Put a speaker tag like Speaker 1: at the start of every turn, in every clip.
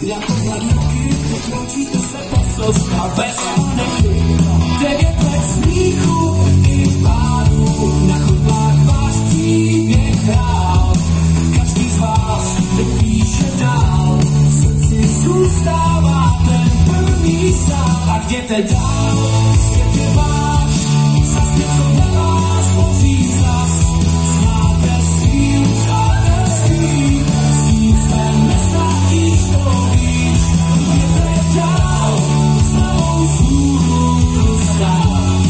Speaker 1: Jako hladníky, pokroučíte se poslst a bez paneky. 9 let smíchu i pádu, na chodbách váš příběh hrál. Každý z vás teď píše dál, v srdci zůstává ten první sál. A jděte dál, svět je váš, zas něco ve vás hoří zas. Znáte sílu přátelství, s ním se neztratíš, to víš. Jděte dál, s novou vzhůru stát.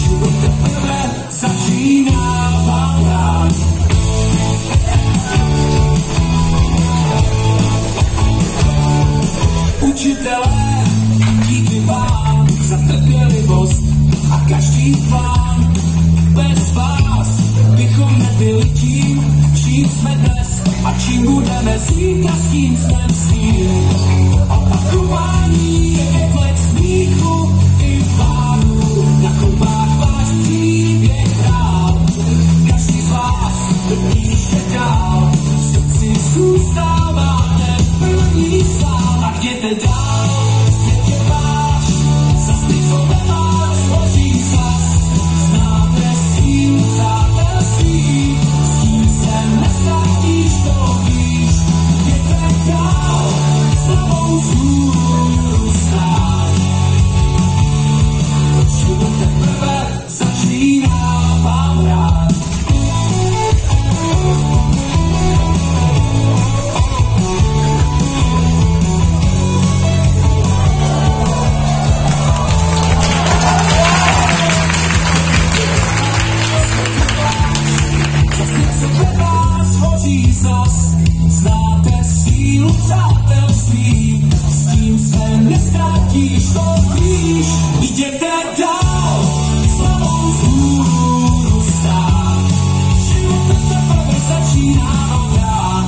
Speaker 1: Život teprve začíná vám rád. Učitelé, díky vám za trpělivost a každý plán. Bez vás bychom nebyli tím, čím jsme dnes a čím budeme zítra, s tím snem svým. Opakování je 5 let smíchu i pádu, na chodbách váš příběh hrál. Každý z vás píšte dál, v srdci zůstává ten první sál. A jděte dál, svět je váš, zas něco ve vás hoří zas. Znáte sílu přátelství, s tím se neztratíš, to víš. Jděte dál, s novou vzhůru stát. Život teprve začíná vám rád. Znáte sílu přátelství, s tím se neztratíš, to víš. Jděte dál, s novou vzhůru stát. Život teprve začíná vám rád.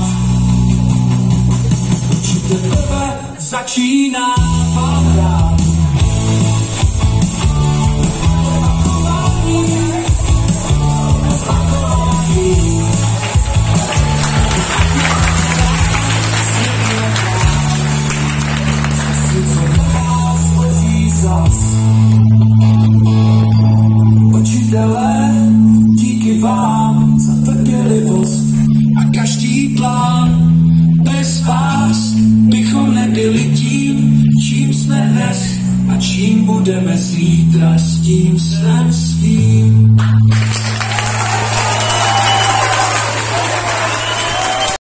Speaker 1: Život teprve začíná vám rád. Učitelé, díky vám za trpělivost a každý plán. Bez vás bychom nebyli tím, čím jsme dnes a čím budeme zítra, s tím snem svým.